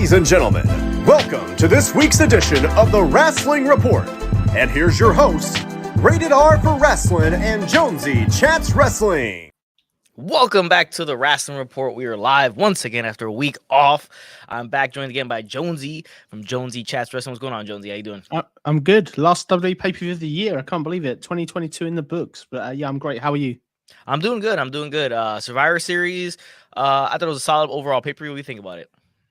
Ladies and gentlemen, welcome to this week's edition of the Rasslin Report. And here's your host, Rated R for Rasslin and Jonesy Chats Wrestling. Welcome back to the Rasslin Report. We are live once again after a week off. I'm back joined again by Jonesy from Jonesy Chats Wrestling. What's going on, Jonesy? How you doing? I'm good. Last WWE pay-per-view of the year. I can't believe it. 2022 in the books. But yeah, I'm great. How are you? I'm doing good. Survivor Series. I thought it was a solid overall pay-per-view. What do you think about it?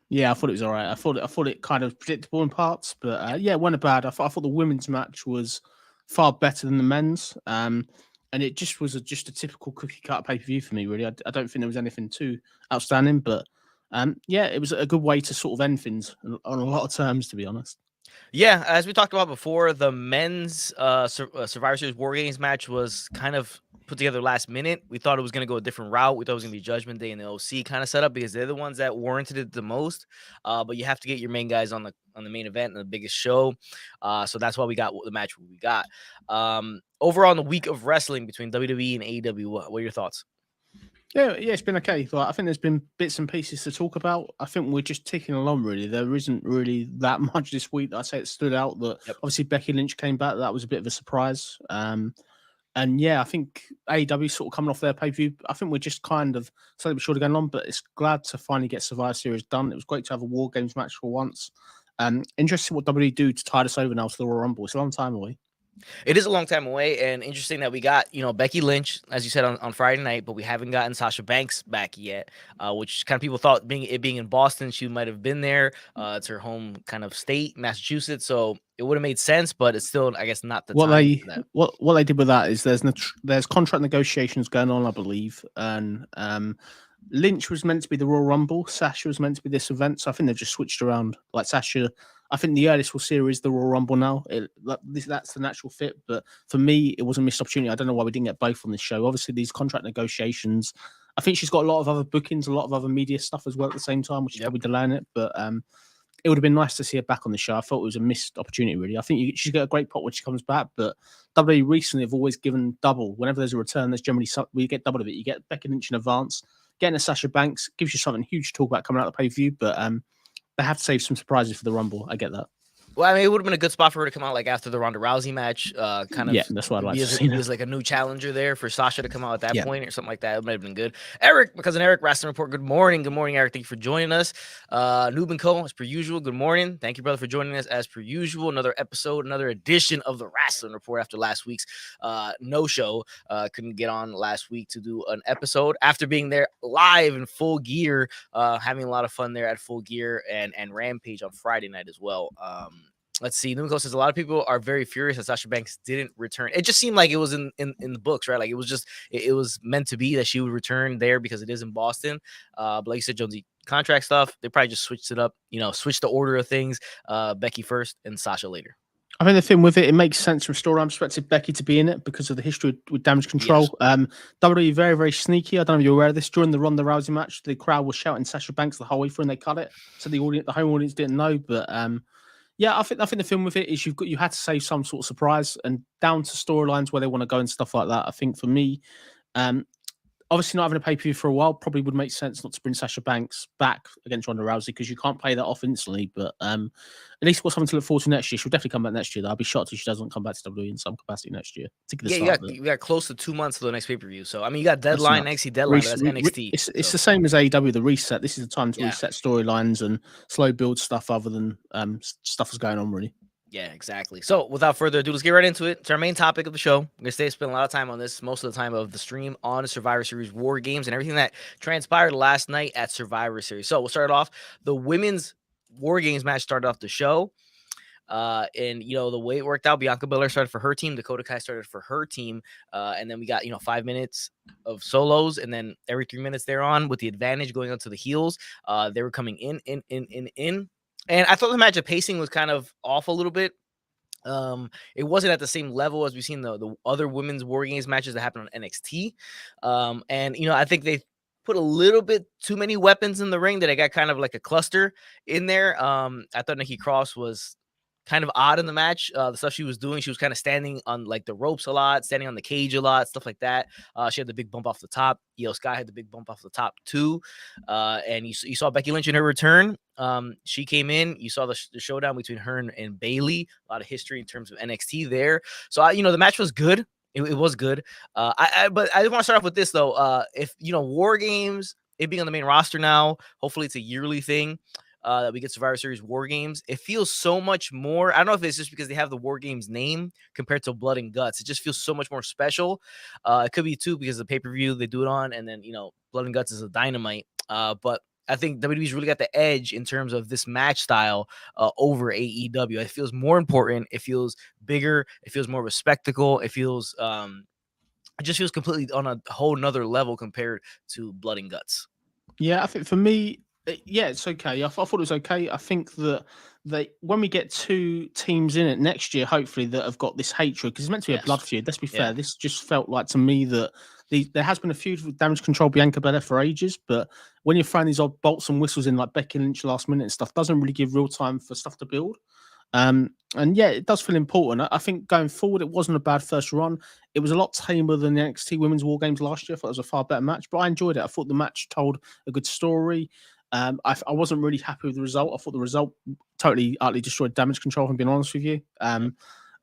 Yeah, I thought it was all right. I thought it kind of predictable in parts, but yeah, it wasn't bad. I thought the women's match was far better than the men's, and it just was just a typical cookie cutter pay-per-view for me. Really, I don't think there was anything too outstanding, but yeah, it was a good way to sort of end things on a lot of terms, to be honest. Yeah, as we talked about before, the men's Survivor Series WarGames match was kind of put together last minute. We thought it was going to go a different route. We thought it was going to be Judgment Day and the OC kind of setup because they're the ones that warranted it the most. But you have to get your main guys on the main event and the biggest show. So that's why we got the match we got. Overall, in the week of wrestling between WWE and AEW, what are your thoughts? Yeah, it's been okay. Like, I think there's been bits and pieces to talk about. I think we're just ticking along, really. There isn't really that much this week that I say it stood out. That Obviously Becky Lynch came back. That was a bit of a surprise. And yeah, I think AEW sort of coming off their pay-per-view. I think we're just kind of slowly but surely going on, but it's glad to finally get Survivor Series done. It was great to have a WarGames match for once. Interesting what WWE do to tide us over now to the Royal Rumble. It's a long time away. It is a long time away, and interesting that we got, Becky Lynch, as you said, on Friday night, but we haven't gotten Sasha Banks back yet, which kind of people thought being in Boston, she might have been there. It's her home kind of state, Massachusetts, so it would have made sense, but it's still, I guess, not the time. What they did with that is there's contract negotiations going on, I believe, and Lynch was meant to be the Royal Rumble. Sasha was meant to be this event, so I think they've just switched around. Like Sasha, I think the earliest we'll see her is the Royal Rumble now. That's the natural fit, but for me, it was a missed opportunity. I don't know why we didn't get both on this show. Obviously, these contract negotiations, I think she's got a lot of other bookings, a lot of other media stuff as well at the same time, which is probably delaying it, but it would have been nice to see her back on the show. I thought it was a missed opportunity, really. I think she's got a great pot when she comes back, but WWE recently have always given double. Whenever there's a return, there's generally we get double of it. You get Becky Lynch in advance. Getting a Sasha Banks gives you something huge to talk about coming out of the pay-per-view, but they have to save some surprises for the Rumble. I get that. Well, I mean, it would have been a good spot for her to come out like after the Ronda Rousey match. That's what I'd like to see. He was like a new challenger there for Sasha to come out at that point or something like that. It might have been good. Eric, because Eric, Rasslin Report. Good morning. Good morning, Eric. Thank you for joining us. Noob and Co, as per usual. Good morning. Thank you, brother, for joining us as per usual. Another episode, another edition of the Rasslin Report after last week's no show. Couldn't get on last week to do an episode after being there live in Full Gear, having a lot of fun there at Full Gear and Rampage on Friday night as well. Let's see. Numiko says a lot of people are very furious that Sasha Banks didn't return. It just seemed like it was in the books, right? Like it was just it was meant to be that she would return there because it is in Boston. But like you said, Jonesy, contract stuff, they probably just switched it up, switched the order of things. Becky first and Sasha later. I think the thing with it makes sense from storyline perspective, Becky to be in it because of the history with Damage Control. Yes. WWE very, very sneaky. I don't know if you're aware of this. During the Ronda Rousey match, the crowd was shouting Sasha Banks the whole way through and they cut it. So the home audience didn't know, but yeah, I think the film with it is you had to save some sort of surprise and down to storylines where they want to go and stuff like that. I think for me, obviously not having a pay-per-view for a while probably would make sense not to bring Sasha Banks back against Ronda Rousey because you can't play that off instantly. But at least we've got something to look forward to next year. She'll definitely come back next year, though. I'll be shocked if she doesn't come back to WWE in some capacity next year. You got close to 2 months to the next pay-per-view. So, I mean, you got deadline, NXT deadline, but that's NXT. It's the same as AEW, the reset. This is the time to reset storylines and slow build stuff other than stuff that's going on, really. Yeah, exactly. So without further ado, let's get right into it. It's our main topic of the show. We're going to spend a lot of time on this, most of the time of the stream on the Survivor Series WarGames and everything that transpired last night at Survivor Series. So we'll start off. The women's WarGames match started off the show. And the way it worked out, Bianca Belair started for her team, Dakota Kai started for her team, and then we got 5 minutes of solos, and then every 3 minutes they're on with the advantage going on to the heels. They were coming in. And I thought the match of pacing was kind of off a little bit. It wasn't at the same level as we've seen the other women's WarGames matches that happened on NXT. And I think they put a little bit too many weapons in the ring that I got kind of like a cluster in there. I thought Nikki Cross was kind of odd in the match. The stuff she was doing, she was kind of standing on like the ropes a lot, standing on the cage a lot, stuff like that. She had the big bump off the top. Io Sky had the big bump off the top too. And you saw Becky Lynch in her return. She came in. You saw the showdown between her and Bayley. A lot of history in terms of NXT there. So the match was good. It was good. But I just want to start off with this though. If WarGames, it being on the main roster now, hopefully it's a yearly thing. That we get Survivor Series WarGames. It feels so much more. I don't know if it's just because they have the WarGames name compared to Blood and Guts. It just feels so much more special. It could be too because the pay-per-view they do it on, and then Blood and Guts is a Dynamite. But I think WWE's really got the edge in terms of this match style over AEW. It feels more important. It feels bigger. It feels more of a spectacle. It feels it just feels completely on a whole nother level compared to Blood and Guts. Yeah, I think for me, yeah, it's okay. I thought it was okay. I think that when we get 2 teams in it next year, hopefully that have got this hatred, because it's meant to be a blood feud. Let's be fair. This just felt like to me that there has been a feud with Damage Control Bianca Belair for ages, but when you're throwing these odd bolts and whistles in like Becky Lynch last minute and stuff, doesn't really give real time for stuff to build. And yeah, it does feel important. I think going forward, it wasn't a bad first run. It was a lot tamer than the NXT Women's War Games last year. I thought it was a far better match, but I enjoyed it. I thought the match told a good story. I wasn't really happy with the result. I thought the result totally, utterly destroyed Damage Control, if I'm being honest with you.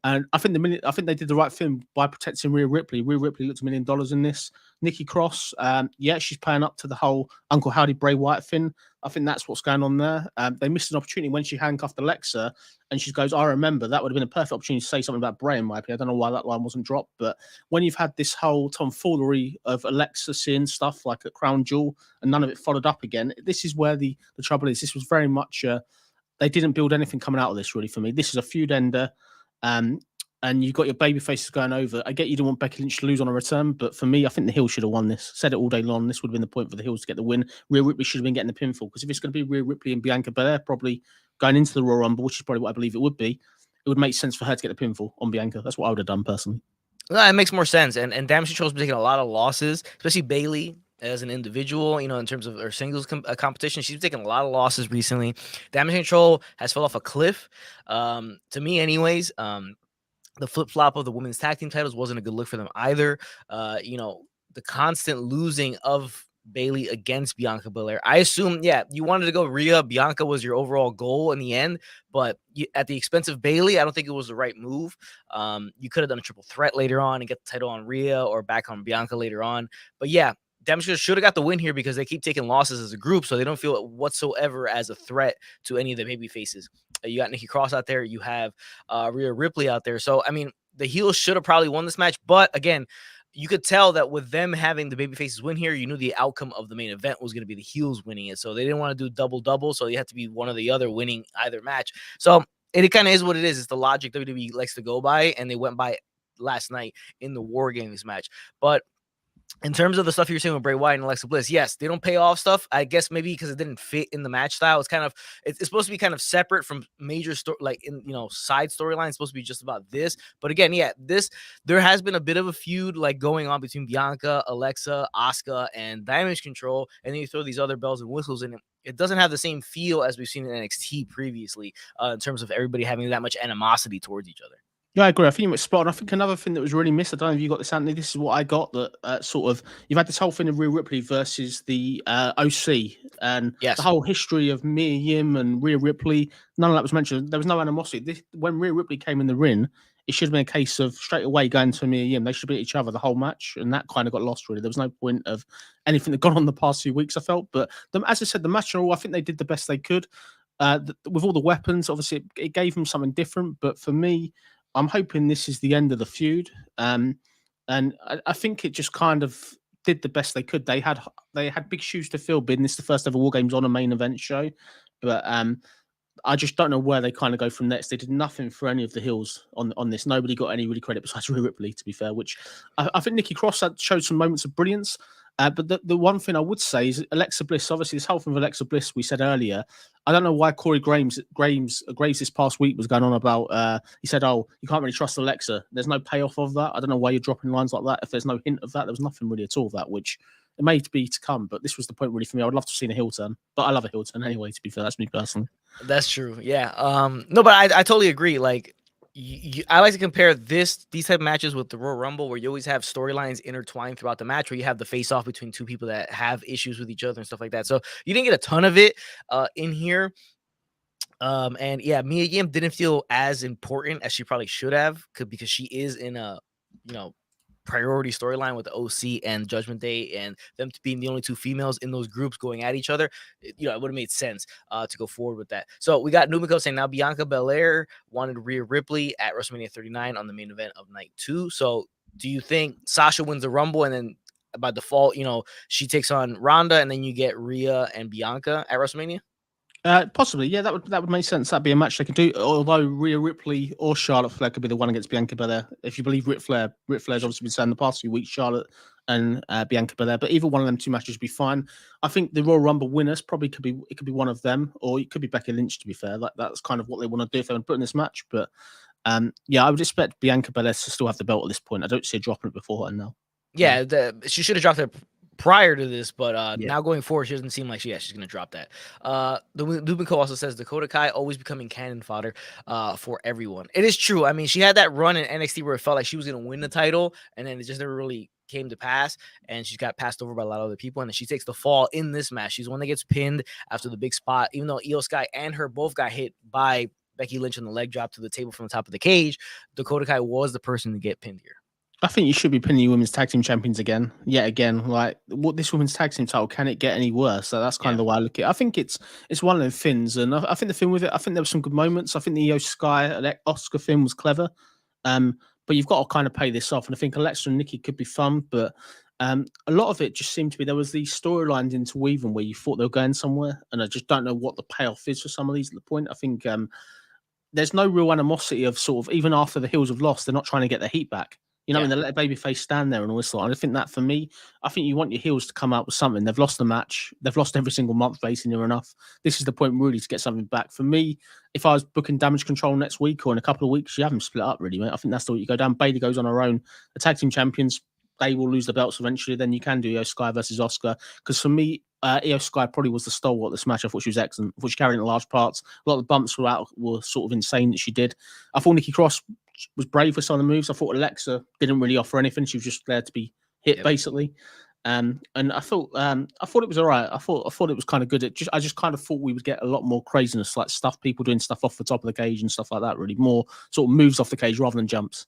And I think they did the right thing by protecting Rhea Ripley. Rhea Ripley looked $1 million in this. Nikki Cross, she's paying up to the whole Uncle Howdy Bray Wyatt thing. I think that's what's going on there. They missed an opportunity when she handcuffed Alexa, and she goes, "I remember that would have been a perfect opportunity to say something about Bray in my opinion." I don't know why that line wasn't dropped, but when you've had this whole tomfoolery of Alexa seeing stuff like at Crown Jewel and none of it followed up again, this is where the trouble is. This was very much they didn't build anything coming out of this really for me. This is a feud ender. And you've got your baby faces going over. I get you don't want Becky Lynch to lose on a return, but for me, I think the heel should have won this. Said it all day long. This would have been the point for the heels to get the win. Rhea Ripley should have been getting the pinfall, because if it's going to be Rhea Ripley and Bianca Belair probably going into the Royal Rumble, which is probably what I believe it would be, it would make sense for her to get the pinfall on Bianca. That's what I would have done personally. No, it makes more sense. And Damage Control's been taking a lot of losses, especially Bayley as an individual, in terms of her singles competition. She's taken a lot of losses recently. Damage Control has fell off a cliff, to me anyways. The flip-flop of the women's tag team titles wasn't a good look for them either. The constant losing of Bayley against Bianca Belair. I assume, you wanted to go Rhea. Bianca was your overall goal in the end, but at the expense of Bayley, I don't think it was the right move. You could have done a triple threat later on and get the title on Rhea or back on Bianca later on. But yeah, Damage Control should have got the win here because they keep taking losses as a group, so they don't feel it whatsoever as a threat to any of the baby faces. You got Nikki Cross out there. You have Rhea Ripley out there. So, I mean, the heels should have probably won this match. But, again, you could tell that with them having the baby faces win here, you knew the outcome of the main event was going to be the heels winning it. So they didn't want to do double-double, so you had to be one or the other winning either match. So it kind of is what it is. It's the logic WWE likes to go by, and they went by last night in the WarGames match. But in terms of the stuff you're saying with Bray Wyatt and Alexa Bliss, yes, they don't pay off stuff. I guess maybe because it didn't fit in the match style. It's supposed to be kind of separate from major story, like in side storyline. It's supposed to be just about this. But again, there has been a bit of a feud like going on between Bianca, Alexa, Asuka, and Damage Control, and then you throw these other bells and whistles in it. It doesn't have the same feel as we've seen in NXT previously, in terms of everybody having that much animosity towards each other. Yeah, I agree. I think you were spot on. I think another thing that was really missed, I don't know if you got this, Anthony, this is what I got, that sort of, you've had this whole thing of Rhea Ripley versus the OC, and the whole history of Mia Yim and Rhea Ripley, none of that was mentioned. There was no animosity. When Rhea Ripley came in the ring, it should have been a case of straight away going to Mia Yim. They should beat each other the whole match, and that kind of got lost, really. There was no point of anything that gone on the past few weeks, I felt. But as I said, the match and all, I think they did the best they could. With all the weapons, obviously, it gave them something different, but for me, I'm hoping this is the end of the feud, and I think it just kind of did the best they could. They had big shoes to fill. Being this the first ever WarGames on a main event show, but I just don't know where they kind of go from next. They did nothing for any of the heels on this. Nobody got any really credit besides Rhea Ripley, to be fair. Which I think Nikki Cross showed some moments of brilliance. But the one thing I would say is Alexa Bliss. Obviously, this whole thing with Alexa Bliss we said earlier. I don't know why Corey Graves this past week was going on about. He said, "Oh, you can't really trust Alexa." There's no payoff of that. I don't know why you're dropping lines like that. If there's no hint of that, there was nothing really at all of that. Which It may be to come, but this was the point really for me. I would love to have seen a heel turn, but I love a heel turn anyway. To be fair, that's me personally. That's true. Yeah. No, but I totally agree. Like, I like to compare these type of matches with the Royal Rumble, where you always have storylines intertwined throughout the match, where you have the face off between two people that have issues with each other and stuff like that. So you didn't get a ton of it in here. And yeah, Mia Yim didn't feel as important as she probably should have, because she is in a, priority storyline with the OC and Judgment Day, and them being the only two females in those groups going at each other. It would have made sense to go forward with that. So we got Numiko saying now Bianca Belair wanted Rhea Ripley at WrestleMania 39 on the main event of night 2. So do you think Sasha wins the Rumble and then by default, she takes on Ronda, and then you get Rhea and Bianca at WrestleMania? Possibly, yeah, that would make sense. That'd be a match they could do. Although Rhea Ripley or Charlotte Flair could be the one against Bianca Belair. If you believe Ric Flair's obviously been saying the past few weeks, Charlotte and Bianca Belair. But either one of them two matches would be fine. I think the Royal Rumble winners probably could be one of them, or it could be Becky Lynch. To be fair, that's kind of what they want to do if they want to put in this match. But yeah, I would expect Bianca Belair to still have the belt at this point. I don't see her dropping it before her now. Yeah, she should have dropped it prior to this, but now going forward, she doesn't seem like she's going to drop that. The Lubinko also says Dakota Kai always becoming cannon fodder for everyone. It is true. I mean, she had that run in NXT where it felt like she was going to win the title, and then it just never really came to pass, and she got passed over by a lot of other people, and then she takes the fall in this match. She's the one that gets pinned after the big spot, even though Io Sky and her both got hit by Becky Lynch on the leg drop to the table from the top of the cage. Dakota Kai was the person to get pinned here. I think you should be pinning your women's tag team champions again. Like, what this women's tag team title, can it get any worse? So that's kind of the way I look at it. I think it's one of the things, and I think the thing with it, I think there were some good moments. I think the Io Sky and Oscar thing was clever, but you've got to kind of pay this off. And I think Alexa and Nikki could be fun, but a lot of it just seemed to be there was these storylines interweaving where you thought they were going somewhere, and I just don't know what the payoff is for some of these at the point. I think there's no real animosity of sort of, even after the heels have lost, they're not trying to get their heat back. You know, and they let a babyface stand there and all this lot. And I think that, for me, I think you want your heels to come out with something. They've lost the match. They've lost every single month facing near enough. This is the point really to get something back. For me, if I was booking Damage Control next week or in a couple of weeks, you haven't split up really, mate. I think that's the way you go down. Bayley goes on her own. The tag team champions, they will lose the belts eventually. Then you can do Io Sky versus Oscar. Because for me, Io Sky probably was the stalwart of this match. I thought she was excellent. I thought she carried in large parts. A lot of the bumps were sort of insane that she did. I thought Nikki Cross was brave with some of the moves. I thought Alexa didn't really offer anything. She was just there to be hit, basically. And I thought it was all right. I thought it was kind of good. I just kind of thought we would get a lot more craziness, like people doing stuff off the top of the cage and stuff like that. Really, more sort of moves off the cage rather than jumps.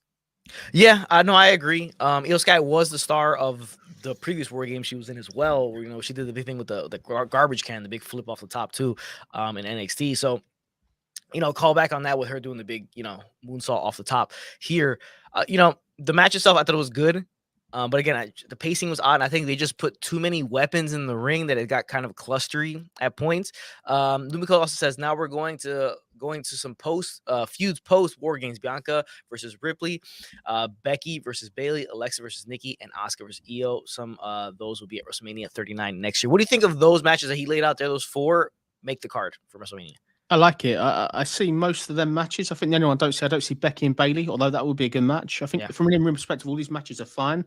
Yeah, no, I agree. Io Sky was the star of the previous WarGame she was in as well. Where, she did the big thing with the garbage can, the big flip off the top too, in NXT. So, call back on that with her doing the big, moonsault off the top here. The match itself, I thought it was good. But again, the pacing was odd. And I think they just put too many weapons in the ring that it got kind of clustery at points. Lumiko also says, now we're going to some feuds post WarGames. Bianca versus Ripley, Becky versus Bayley, Alexa versus Nikki, and Asuka versus Io. Some those will be at WrestleMania 39 next year. What do you think of those matches that he laid out there? Those 4 make the card for WrestleMania. I like it. I see most of them matches. I think the only one I don't see Becky and Bayley, although that would be a good match. I think from an in-ring perspective, all these matches are fine.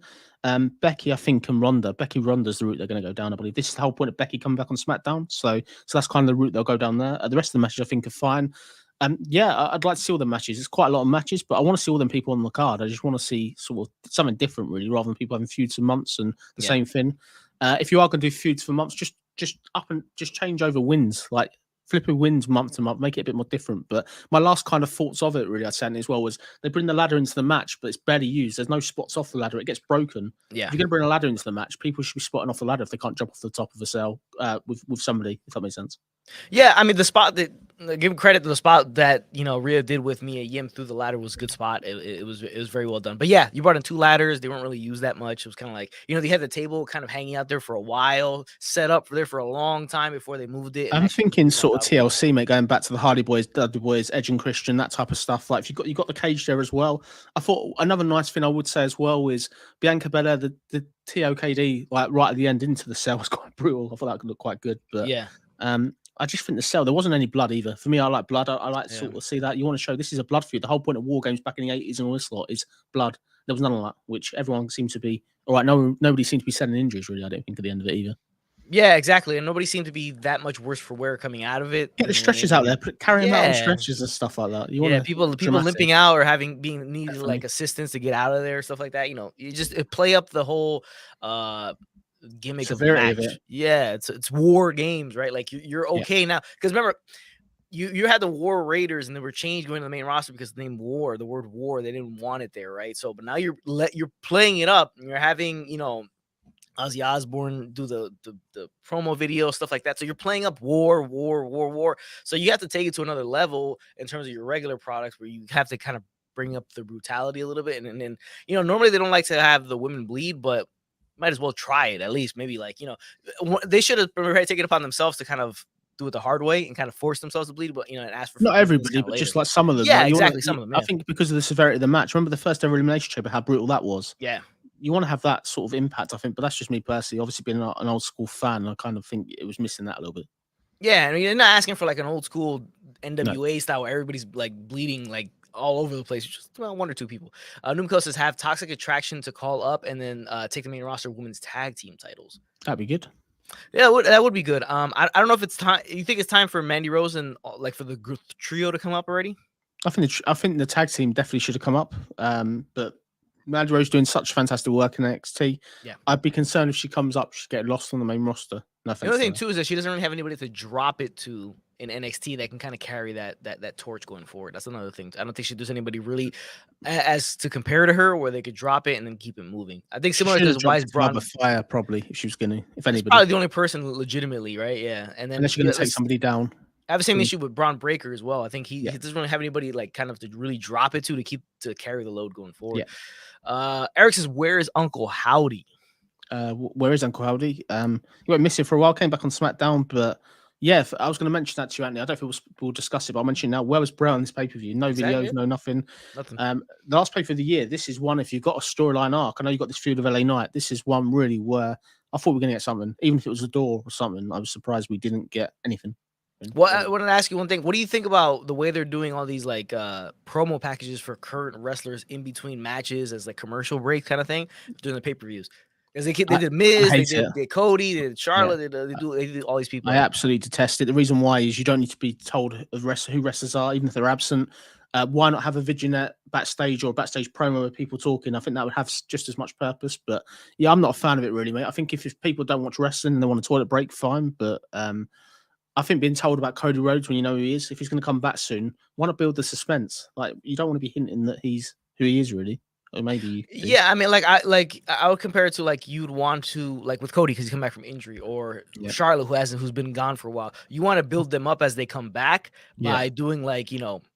Becky, I think, and Ronda. Ronda's the route they're going to go down, I believe. This is the whole point of Becky coming back on SmackDown. So that's kind of the route they'll go down there. The rest of the matches, I think, are fine. I'd like to see all the matches. It's quite a lot of matches, but I want to see all them people on the card. I just want to see sort of something different, really, rather than people having feuds for months and the same thing. If you are going to do feuds for months, just change over wins, like flipping wins month to month, make it a bit more different. But my last kind of thoughts of it, really, I'd say as well, was they bring the ladder into the match, but it's barely used. There's no spots off the ladder. It gets broken. Yeah. If you're going to bring a ladder into the match, people should be spotting off the ladder if they can't jump off the top of a cell with somebody, if that makes sense. Yeah, I mean, the spot that, give credit to the spot that, Rhea did with Mia Yim through the ladder was a good spot. It was very well done. But yeah, you brought in 2 ladders. They weren't really used that much. It was kind of like, they had the table kind of hanging out there for a while, set up there for a long time before they moved it. I'm thinking sort of TLC, mate, going back to the Hardy Boys, Dudley Boys, Edge and Christian, that type of stuff. Like, if you got the cage there as well. I thought another nice thing I would say as well is Bianca Belair, the TOKD, like right at the end into the cell was quite brutal. I thought that could look quite good. But I just think the cell, there wasn't any blood either. For me, I like blood. I like to sort of see that. You want to show this is a blood feud. The whole point of WarGames back in the 80s and all this lot is blood. There was none of that, which everyone seems to be All right, nobody seems to be sending injuries really. I don't think at the end of it either. Yeah, exactly. And nobody seemed to be that much worse for wear coming out of it. Get the stretchers out there, carry them out on stretchers and stuff like that. You want people limping out or being needing like assistance to get out of there, stuff like that. You just play up the whole gimmick severity of the match. Yeah, it's war games, right? Like you're okay now because remember. You had the War Raiders and they were changed going to the main roster because the name War, the word War, they didn't want it there, right? So, but now you're playing it up and you're having, Ozzy Osbourne do the promo video, stuff like that. So you're playing up war. So you have to take it to another level in terms of your regular products where you have to kind of bring up the brutality a little bit. And then, normally they don't like to have the women bleed, but might as well try it at least. Maybe they should have taken it upon themselves to kind of do it the hard way and kind of force themselves to bleed, but and ask for not everybody, but just like some of them. Yeah, exactly. Some of them. Yeah. I think because of the severity of the match. Remember the first ever elimination chamber, how brutal that was. Yeah, you want to have that sort of impact, I think, but that's just me personally. Obviously, being an old school fan, I kind of think it was missing that a little bit. Yeah, and you're not asking for like an old school NWA style where everybody's like bleeding like all over the place. Just one or two people. Numco says have Toxic Attraction to call up and then take the main roster women's tag team titles. That'd be good. Yeah, that would be good. I don't know if it's time. You think it's time for Mandy Rose and like for the trio to come up already? I think the tag team definitely should have come up. But Mandy Rose doing such fantastic work in NXT. Yeah, I'd be concerned if she comes up, she'd get lost on the main roster. The other thing too is that she doesn't really have anybody to drop it to in NXT that can kind of carry that torch going forward. That's another thing. I don't think there's anybody really as to compare to her where they could drop it and then keep it moving. I think similar to Wise Braun Fire probably if she was gonna, if anybody. Probably the only person legitimately, right? Yeah, and then unless you're gonna take somebody down. I have the same issue with Braun Breaker as well. I think he doesn't really have anybody like kind of to really drop it to carry the load going forward. Yeah. Eric says, "Where is Uncle Howdy?" Where is Uncle Howdy? He went missing for a while. Came back on SmackDown, but yeah, I was going to mention that to you, Anthony. I don't know if we'll discuss it, but I'll mention it now. Where was Bray on this pay-per-view? No videos, no nothing. The last pay-per-view of the year. This is one. If you've got a storyline arc, I know you got this feud of LA Knight. This is one really where I thought we were going to get something, even if it was a door or something. I was surprised we didn't get anything. Well, I want to ask you one thing. What do you think about the way they're doing all these like promo packages for current wrestlers in between matches as like commercial break kind of thing during the pay-per-views? Because they did Miz, they did Cody, they did Charlotte, they do all these people. I absolutely detest it. The reason why is you don't need to be told who wrestlers are, even if they're absent. Why not have a vignette backstage or a backstage promo with people talking? I think that would have just as much purpose. But yeah, I'm not a fan of it really, mate. I think if people don't watch wrestling and they want a toilet break, fine. But I think being told about Cody Rhodes when you know who he is, if he's going to come back soon, why not build the suspense? Like you don't want to be hinting that he's who he is really. Or maybe I mean, I would compare it to like you'd want to like with Cody because he's come back from injury, or Charlotte who's been gone for a while. You want to build them up as they come back by doing like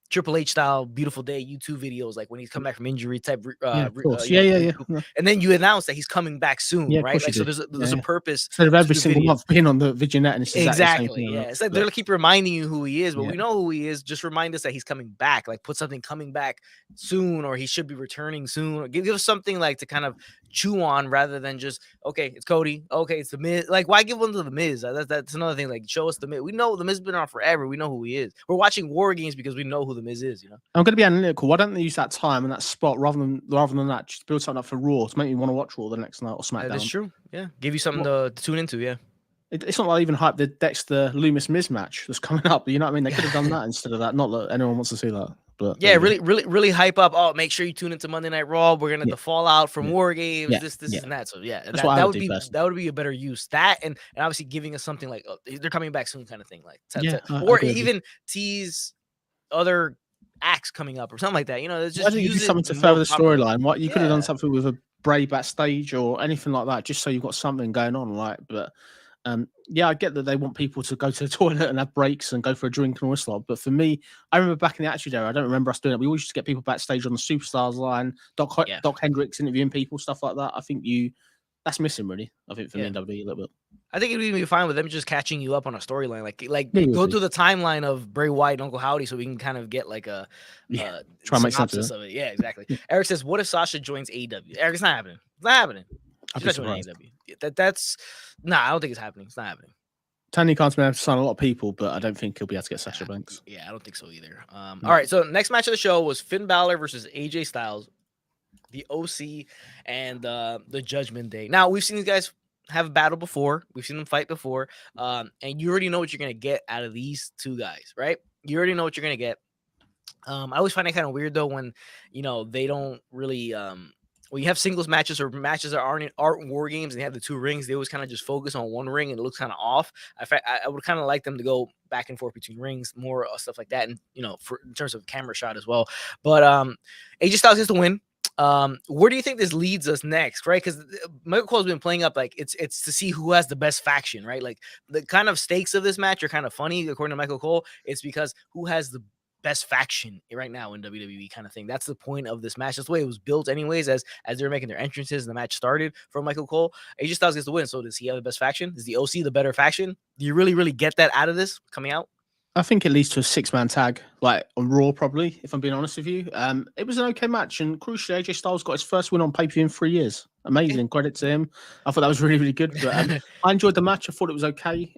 Triple H style Beautiful Day YouTube videos, like when he's come back from injury type. And then you announce that he's coming back soon, right? Like, so there's a purpose. Instead of every single month being on the vignette, and it's exactly. It's like they're gonna keep reminding you who he is, but we know who he is. Just remind us that he's coming back. Like put something coming back soon, or he should be returning soon. Or give us something like to kind of chew on rather than just it's Cody. Okay, it's the Miz. Like why give one to the Miz? That's another thing. Like show us the Miz. We know the Miz has been on forever. We know who he is. We're watching WarGames because we know who the Miz is. I'm going to be analytical. Why don't they use that time and that spot rather than that? Just build something up for Raw to make you want to watch Raw the next night or SmackDown. That's true. Yeah, give you something to tune into. Yeah, it's not like even hype the Dexter Loomis Miz match that's coming up. You know what I mean? They could have done that instead of that. Not that anyone wants to see that. But yeah, really hype up. Oh, make sure you tune into Monday Night Raw. We're gonna the fallout from WarGames. This and that. So that would be a better use. That and obviously giving us something like they're coming back soon, kind of thing. Like or even tease other acts coming up or something like that. It's just do something to further the storyline. What you could have done something with a Bray backstage or anything like that, just so you've got something going on. Like, but I get that they want people to go to the toilet and have breaks and go for a drink and all this lot. But for me, I remember back in the Attitude Era, I don't remember us doing it. We always used to get people backstage on the Superstars line, Doc Hendricks interviewing people, stuff like that. I think that's missing really. I think for the NWE a little bit. I think it'd be fine with them just catching you up on a storyline, like go through the timeline of Bray Wyatt and Uncle Howdy, so we can kind of get like a try and make sense of it. Yeah, exactly. Eric says, "What if Sasha joins AEW?" Eric, it's not happening. It's not happening. She's not joining AEW. That's I don't think it's happening. It's not happening. Tony Khan's been able to sign a lot of people, but I don't think he'll be able to get Sasha Banks. Yeah, I don't think so either. All right, so next match of the show was Finn Balor versus AJ Styles. the OC and the Judgment Day. Now, we've seen these guys have a battle before. We've seen them fight before. And you already know what you're going to get out of these two guys, right? You already know what you're going to get. I always find it kind of weird, though, when, they don't really when you have singles matches or matches that aren't war games and they have the two rings, they always kind of just focus on one ring and it looks kind of off. I would kind of like them to go back and forth between rings, more stuff like that, and in terms of camera shot as well. But AJ Styles gets the win. Where do you think this leads us next, right? Because Michael Cole's been playing up like it's to see who has the best faction, right? Like the kind of stakes of this match are kind of funny, according to Michael Cole. It's because who has the best faction right now in WWE, kind of thing. That's the point of this match. That's the way it was built anyways, as they were making their entrances and the match started for Michael Cole. AJ Styles gets the win. So does he have the best faction? Is the OC the better faction? Do you really get that out of this coming out? I think it leads to a 6-man tag, like on Raw, probably, if I'm being honest with you. It was an okay match, and crucially, AJ Styles got his first win on pay-per-view in 3 years. Amazing. Credit to him. I thought that was really good. But I enjoyed the match. I thought it was okay.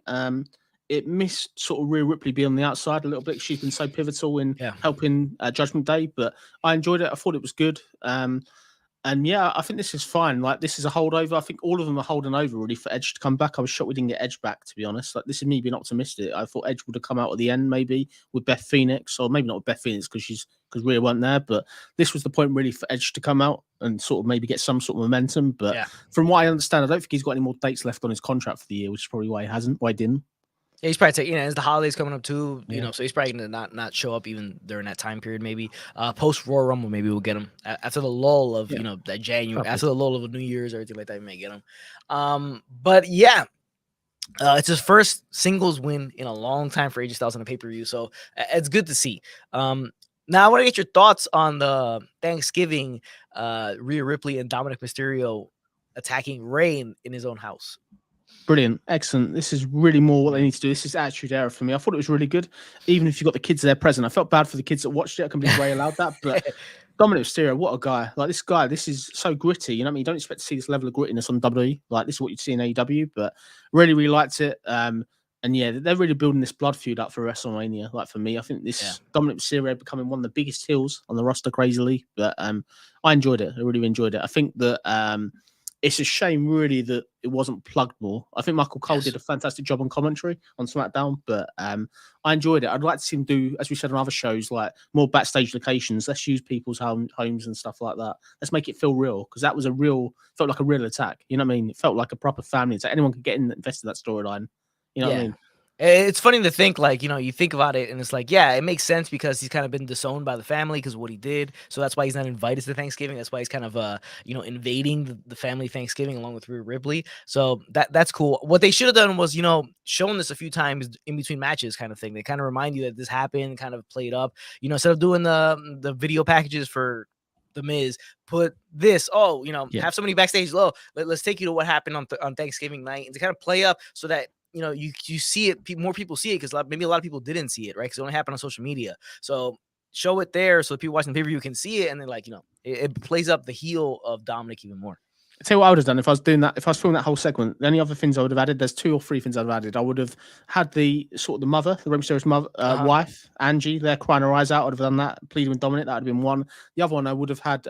It missed sort of Rhea Ripley being on the outside a little bit. She's been so pivotal in helping Judgment Day, but I enjoyed it. I thought it was good. And yeah, I think this is fine. Like, this is a holdover. I think all of them are holding over really for Edge to come back. I was shocked we didn't get Edge back, to be honest. Like, this is me being optimistic. I thought Edge would have come out at the end, maybe with Beth Phoenix, or maybe not with Beth Phoenix because Rhea wasn't there. But this was the point really for Edge to come out and sort of maybe get some sort of momentum. But from what I understand, I don't think he's got any more dates left on his contract for the year, which is probably why he didn't. Yeah, he's probably taking, as the holidays coming up too, so he's probably gonna not show up even during that time period. Maybe post Royal Rumble, maybe we'll get him after the lull of that January, probably. After the lull of New Year's or anything like that. We may get him. But yeah, it's his first singles win in a long time for AJ Styles on a pay-per-view, so it's good to see. Now I want to get your thoughts on the Thanksgiving Rhea Ripley and Dominic Mysterio attacking Rey in his own house. Brilliant. Excellent. This is really more what they need to do. This is attitude era for me. I thought it was really good, even if you got the kids there present. I felt bad for the kids that watched it. I can believe Ray allowed that, but Dominic Mysterio, what a guy. Like, this guy, this is so gritty. You know what I mean? You don't expect to see this level of grittiness on WWE. Like, this is what you'd see in AEW, but really liked it. And yeah, they're really building this blood feud up for WrestleMania. Like, for me, I think this Dominic Mysterio becoming one of the biggest heels on the roster crazily. But I enjoyed it. I really enjoyed it. I think that it's a shame, really, that it wasn't plugged more. I think Michael Cole did a fantastic job on commentary on SmackDown, but I enjoyed it. I'd like to see him do, as we said on other shows, like more backstage locations. Let's use people's homes and stuff like that. Let's make it feel real, because that was felt like a real attack. You know what I mean? It felt like a proper family attack. Anyone could get invested in that storyline. You know what I mean? It's funny to think, like, you think about it and it's like, yeah, it makes sense because he's kind of been disowned by the family because of what he did. So that's why he's not invited to Thanksgiving. That's why he's kind of, invading the family Thanksgiving along with Rhea Ripley. So that's cool. What they should have done was, shown this a few times in between matches kind of thing. They kind of remind you that this happened, kind of played up, instead of doing the video packages for The Miz, put this, have somebody backstage. Let's take you to what happened on Thanksgiving night, and to kind of play up so that you see it, more people see it, because maybe a lot of people didn't see it, right? Because it only happened on social media. So show it there so people watching the pay-per-view can see it, and then it plays up the heel of Dominic even more. I'll tell you what I would have done if I was doing that. If I was filming that whole segment, the only other things I would have added, there's 2 or 3 things I'd have added. I would have had the mother, the Rey Mysterio's mother, wife, Angie, there crying her eyes out. I would have done that, pleading with Dominic. That would have been one. The other one, I would have had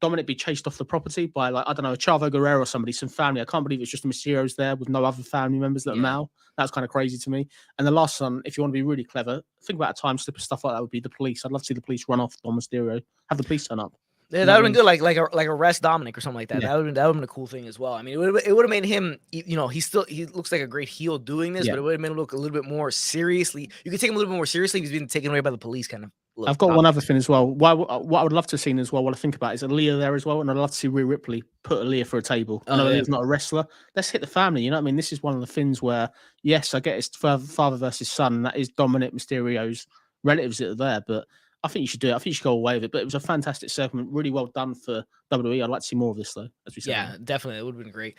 Dominic be chased off the property by, like, I don't know, a Chavo Guerrero or somebody, some family. I can't believe it's just the Mysterios there with no other family members that are male. That's kind of crazy to me. And the last one, if you want to be really clever, think about a time slip of stuff like that, would be the police. I'd love to see the police run off Dom Mysterio, have the police turn up. Yeah, that would have been good, like arrest Dominic or something like that. Yeah. That would have been a cool thing as well. I mean, it would have made him, he looks like a great heel doing this, but it would have made him look a little bit more seriously. You could take him a little bit more seriously if he's being taken away by the police, kind of. I've got one other thing as well. What I would love to have seen as well, what I think about, is Aaliyah there as well, and I'd love to see Rhea Ripley put Aaliyah for a table. I know Aaliyah's not a wrestler. Let's hit the family, you know what I mean? This is one of the things where, yes, I get it's father versus son, and that is Dominic Mysterio's relatives that are there, but I think you should do it. I think you should go away with it. But it was a fantastic segment, really well done for WWE. I'd like to see more of this, though, as we said. Yeah, definitely. It would have been great.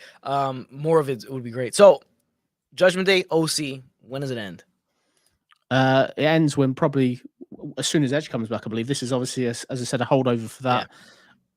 More of it would be great. So, Judgment Day, OC, when does it end? It ends when probably as soon as Edge comes back, I believe. This is obviously, as I said, a holdover for that. Yeah.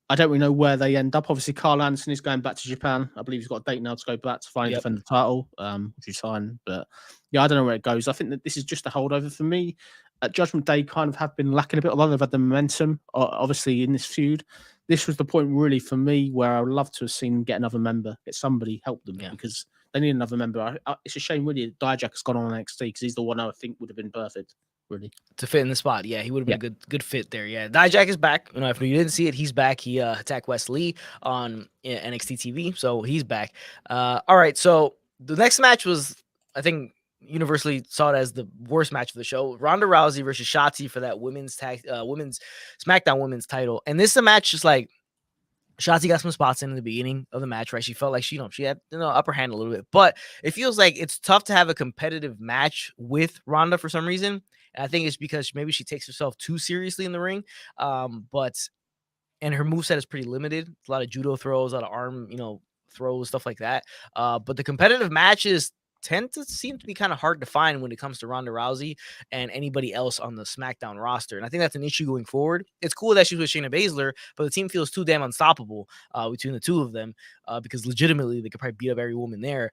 I don't really know where they end up. Obviously, Carl Anderson is going back to Japan. I believe he's got a date now to go back to finally defend the title, which is fine. But yeah, I don't know where it goes. I think that this is just a holdover for me. at Judgment Day kind of have been lacking a bit, although they've had the momentum, obviously, in this feud. This was the point really for me where I would love to have seen them get another member, get somebody help them because they need another member. It's a shame really that Dijak has gone on NXT because he's the one I think would have been perfect. Really to fit in the spot. Yeah, he would have been a good fit there. Yeah, Dijak is back. You know, if you didn't see it, he's back. He attacked Wes Lee on NXT TV, so he's back. All right, so the next match was, I think, universally saw it as the worst match of the show. Ronda Rousey versus Shotzi for that women's SmackDown women's title, and this is a match just like Shotzi got some spots in the beginning of the match, right? She felt like she had upper hand a little bit, but it feels like it's tough to have a competitive match with Ronda for some reason. And I think it's because maybe she takes herself too seriously in the ring. And her moveset is pretty limited. A lot of judo throws, a lot of arm, throws, stuff like that. But the competitive matches tend to seem to be kind of hard to find when it comes to Ronda Rousey and anybody else on the SmackDown roster. And I think that's an issue going forward. It's cool that she's with Shayna Baszler, but the team feels too damn unstoppable between the two of them because legitimately they could probably beat up every woman there.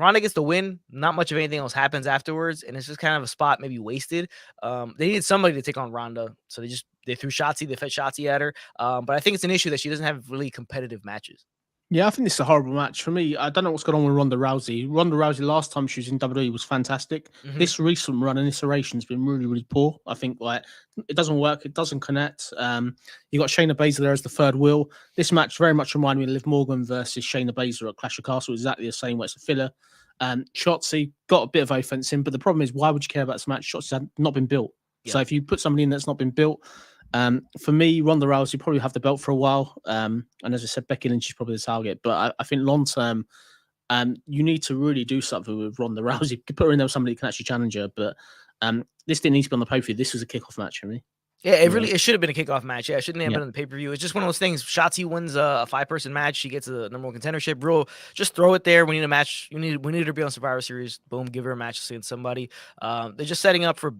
Ronda gets the win. Not much of anything else happens afterwards, and it's just kind of a spot maybe wasted. They needed somebody to take on Ronda, so they threw Shotzi, they fed Shotzi at her. But I think it's an issue that she doesn't have really competitive matches. Yeah, I think this is a horrible match for me. I don't know what's going on with Ronda Rousey. Ronda Rousey last time she was in WWE was fantastic. Mm-hmm. This recent run and iteration has been really, really poor. I think it doesn't work. It doesn't connect. You got Shayna Baszler there as the third wheel. This match very much reminded me of Liv Morgan versus Shayna Baszler at Clash of Castle. Exactly the same way. It's a filler. Shotzi got a bit of offense in, but the problem is, why would you care about this match? Shotzi had not been built. Yeah. So if you put somebody in that's not been built, for me, Ronda Rousey probably have the belt for a while. And as I said, Becky Lynch is probably the target. But I think long term, you need to really do something with Ronda Rousey. You could put her in there with somebody who can actually challenge her. But this didn't need to be on the pay-per-view. This was a kickoff match for me. Yeah, it should have been a kickoff match. Yeah, it shouldn't have been on the pay-per-view. It's just one of those things. Shotzi wins a 5-person match. She gets a number one contendership. Just throw it there. We need a match. We need her to be on Survivor Series. Boom, give her a match against somebody. They're just setting up for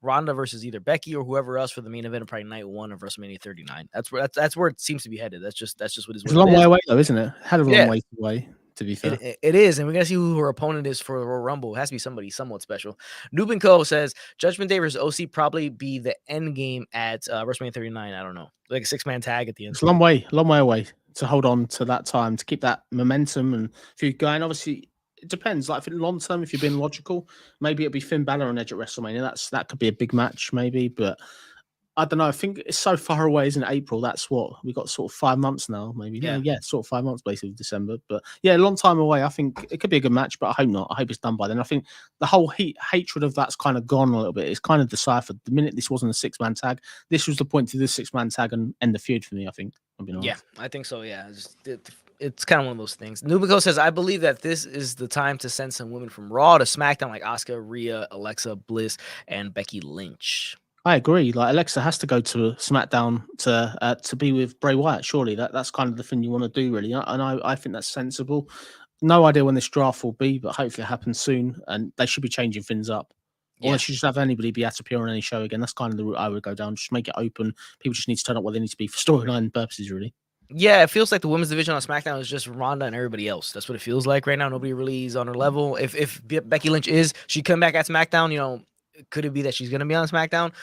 Ronda versus either Becky or whoever else for the main event of probably night 1 of WrestleMania 39. That's where it seems to be headed. That's just what it is. It's a long way away though, isn't it? Hell of a long way away. To be fair, it is, and we're gonna see who her opponent is for the Royal Rumble. It has to be somebody somewhat special. Noob & Co says Judgment Day versus OC probably be the end game at WrestleMania 39. I don't know, like a 6-man tag at the end. It's a long way away to hold on to that time to keep that momentum. And if you're going, obviously, it depends. Like, for long term, if you're being logical, maybe it'll be Finn Balor on Edge at WrestleMania. That could be a big match, maybe, but. I don't know. I think it's so far away, isn't it? April. That's what we got, sort of 5 months now, maybe. Yeah, sort of 5 months basically, December. But yeah, a long time away. I think it could be a good match, but I hope not. I hope it's done by then. I think the whole hatred of that's kind of gone a little bit. It's kind of deciphered. The minute this wasn't a 6-man tag, this was the point to this 6-man tag and end the feud for me. I think. Yeah, I think so. Yeah, it's kind of one of those things. Nubico says, I believe that this is the time to send some women from Raw to SmackDown, like Asuka, Rhea, Alexa Bliss, and Becky Lynch. I agree. Like, Alexa has to go to SmackDown to be with Bray Wyatt. Surely that's kind of the thing you want to do, really. And I think that's sensible. No idea when this draft will be, but hopefully it happens soon. And they should be changing things up. Or they should just have anybody be able to appear on any show again. That's kind of the route I would go down. Just make it open. People just need to turn up what they need to be for storyline purposes, really. Yeah, it feels like the women's division on SmackDown is just Ronda and everybody else. That's what it feels like right now. Nobody really is on her level. If Becky Lynch she'd come back at SmackDown, could it be that she's going to be on SmackDown?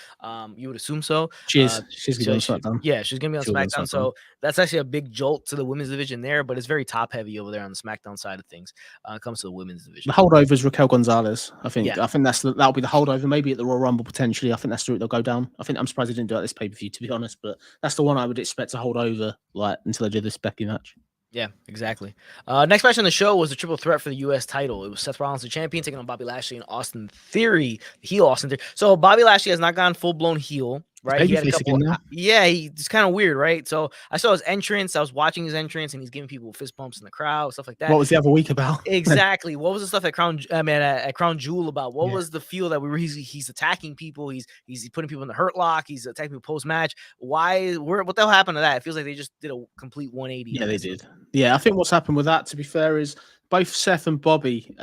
You would assume so. She's going to be on SmackDown. Yeah, she's going to be on SmackDown. So that's actually a big jolt to the women's division there, but it's very top heavy over there on the SmackDown side of things. It comes to the women's division. The holdover is Raquel Gonzalez. I think that'll be the holdover. Maybe at the Royal Rumble potentially. I think that's the route they'll go down. I'm surprised they didn't do it at this pay-per-view, to be honest, but that's the one I would expect to hold over until they do this Becky match. Yeah, exactly. Next match on the show was the triple threat for the U.S. title. It was Seth Rollins, the champion, taking on Bobby Lashley and Austin Theory, the heel Austin Theory. So Bobby Lashley has not gone full-blown heel, right? He had a couple. It's kind of weird, right? So I saw his entrance. I was watching his entrance, and he's giving people fist bumps in the crowd, stuff like that. What was the other week about? Exactly. What was the stuff at Crown Jewel about? What was the feel that he's attacking people? He's putting people in the hurt lock. He's attacking people post-match. What the hell happened to that? It feels like they just did a complete 180. Yeah, they did. Yeah, I think what's happened with that, to be fair, is both Seth and Bobby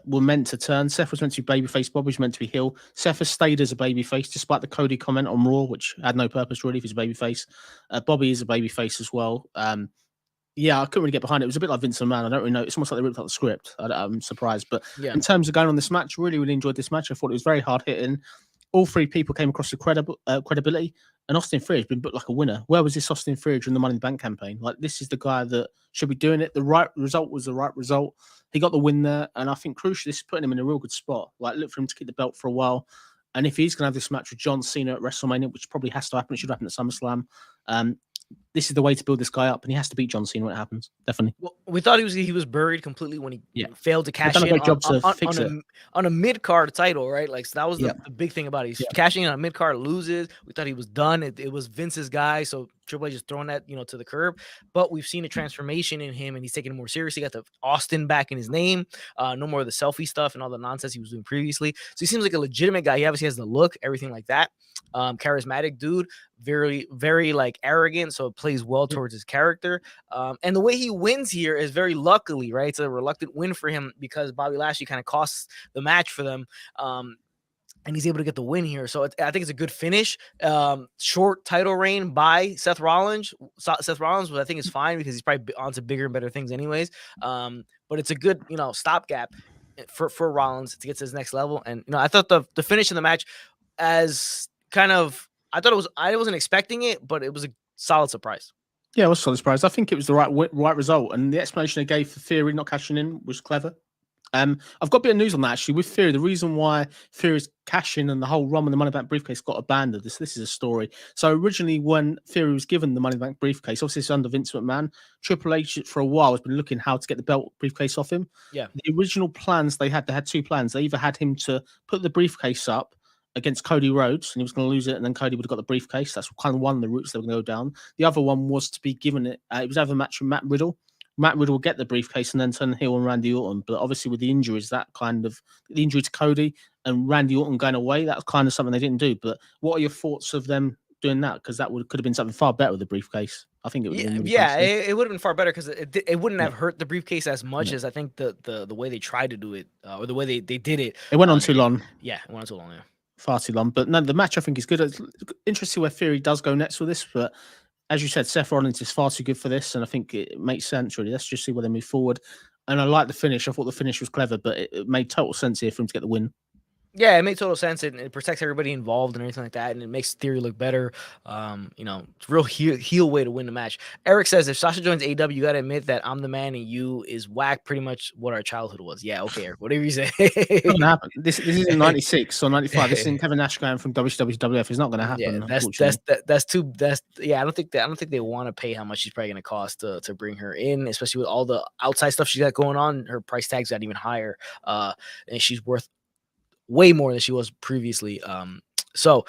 were meant to turn. Seth was meant to be babyface. Bobby was meant to be heel. Seth has stayed as a babyface, despite the Cody comment on Raw, which had no purpose really if he's a babyface. Bobby is a babyface as well. Yeah, I couldn't really get behind it. It was a bit like Vince McMahon. I don't really know. It's almost like they ripped out the script. I'm surprised. But in terms of going on this match, really, really enjoyed this match. I thought it was very hard hitting. All three people came across the credibility. And Austin Theory has been booked like a winner. Where was this Austin Theory during the Money in the Bank campaign? Like, this is the guy that should be doing it. The right result was the right result. He got the win there. And I think, crucially, this is putting him in a real good spot. Like, look for him to keep the belt for a while. And if he's going to have this match with John Cena at WrestleMania, which probably has to happen, it should happen at SummerSlam, this is the way to build this guy up, and he has to beat John Cena when it happens. Definitely. Well, we thought he was buried completely when he failed to cash in on a mid card title, right? Like, so that was the big thing about it. He's cashing in on a mid card, loses. We thought he was done. It was Vince's guy, so Triple H just throwing that to the curb. But we've seen a transformation in him, and he's taking it more seriously. He got the Austin back in his name. No more of the selfie stuff and all the nonsense he was doing previously. So he seems like a legitimate guy. He obviously has the look, everything like that. Charismatic dude, very, very like arrogant. So it plays well towards his character. And the way he wins here is very luckily, right? It's a reluctant win for him because Bobby Lashley kind of costs the match for them. And he's able to get the win here. So I think it's a good finish. Short title reign by Seth Rollins. Seth Rollins, which I think is fine because he's probably on to bigger and better things anyways. But it's a good, stopgap for Rollins to get to his next level. And, I thought the finish of the match as kind of, I wasn't expecting it, but it was a solid surprise. Yeah, it was a solid surprise. I think it was the right result. And the explanation they gave for Theory not cashing in was clever. I've got a bit of news on that actually with Theory. The reason why Theory's cashing and the whole run with the Money Bank briefcase got abandoned. This is a story. So originally, when Theory was given the Money Bank briefcase, obviously it's under Vince McMahon. Triple H for a while has been looking how to get the belt briefcase off him. Yeah. The original plans they had two plans. They either had him to put the briefcase up against Cody Rhodes, and he was going to lose it, and then Cody would have got the briefcase. That's kind of one of the routes they were going to go down. The other one was to be given it. It was over a match with Matt Riddle. Matt Riddle will get the briefcase and then turn heel on Randy Orton. But obviously with the injuries, the injury to Cody and Randy Orton going away, that's kind of something they didn't do. But what are your thoughts of them doing that? Because that could have been something far better with the briefcase. I think it would have been it would have been far better because it wouldn't have hurt the briefcase as much as I think the way they tried to do it or the way they did it. It went on too long. Yeah, it went on too long, yeah. Far too long. But no, the match I think is good. It's interesting where Theory does go next with this, but as you said, Seth Rollins is far too good for this, and I think it makes sense, really. Let's just see where they move forward. And I like the finish. I thought the finish was clever, but it made total sense here for him to get the win. Yeah, it made total sense. It protects everybody involved and everything like that, and it makes Theory look better. It's a real heel way to win the match. Eric says, if Sasha joins AEW, you got to admit that I'm the man and you is whack, pretty much what our childhood was. Yeah, okay, Eric, whatever you say. It's not going to happen. This isn't 96 or 95. This isn't Kevin Nash going from WWF. It's not going to happen. Yeah, I don't think they want to pay how much she's probably going to cost to bring her in, especially with all the outside stuff she's got going on. Her price tag's got even higher, and she's worth way more than she was previously. So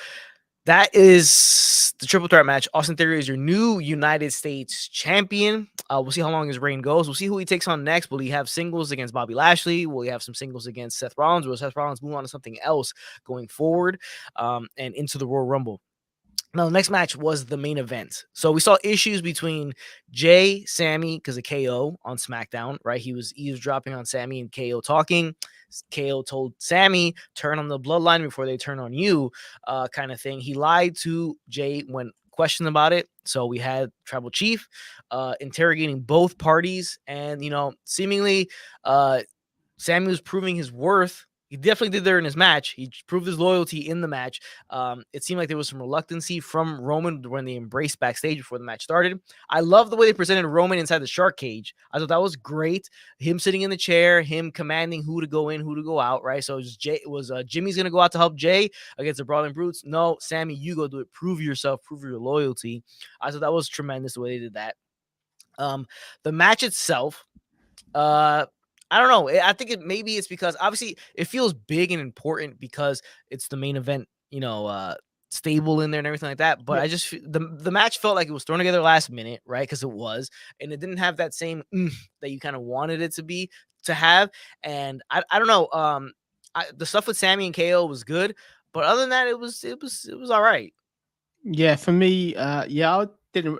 that is the triple threat match. Austin Theory is your new United States champion. We'll see how long his reign goes. We'll see who he takes on next. Will he have singles against Bobby Lashley? Will he have some singles against Seth Rollins? Will Seth Rollins move on to something else going forward and into the Royal Rumble? Now, the next match was the main event. So we saw issues between Jay, Sammy, because of KO on SmackDown, right? He was eavesdropping on Sammy and KO talking. KO told Sammy, turn on the bloodline before they turn on you, kind of thing. He lied to Jay when questioned about it. So we had Tribal Chief interrogating both parties. And, seemingly Sammy was proving his worth. He definitely did there in his match. He proved his loyalty in the match. It seemed like there was some reluctancy from Roman when they embraced backstage before the match started. I love the way they presented Roman inside the shark cage. I thought that was great. Him sitting in the chair, him commanding who to go in, who to go out, right? So it was Jimmy's going to go out to help Jay against the Brawling Brutes. No, Sammy, you go do it. Prove yourself. Prove your loyalty. I thought that was tremendous the way they did that. The match itself, I don't know. I think maybe it's because obviously it feels big and important because it's the main event, stable in there and everything like that. But yeah. I just the match felt like it was thrown together last minute, right? Because it was, and it didn't have that same that you kind of wanted it to have. And I don't know. The stuff with Sammy and KO was good, but other than that, it was all right. Yeah, for me, I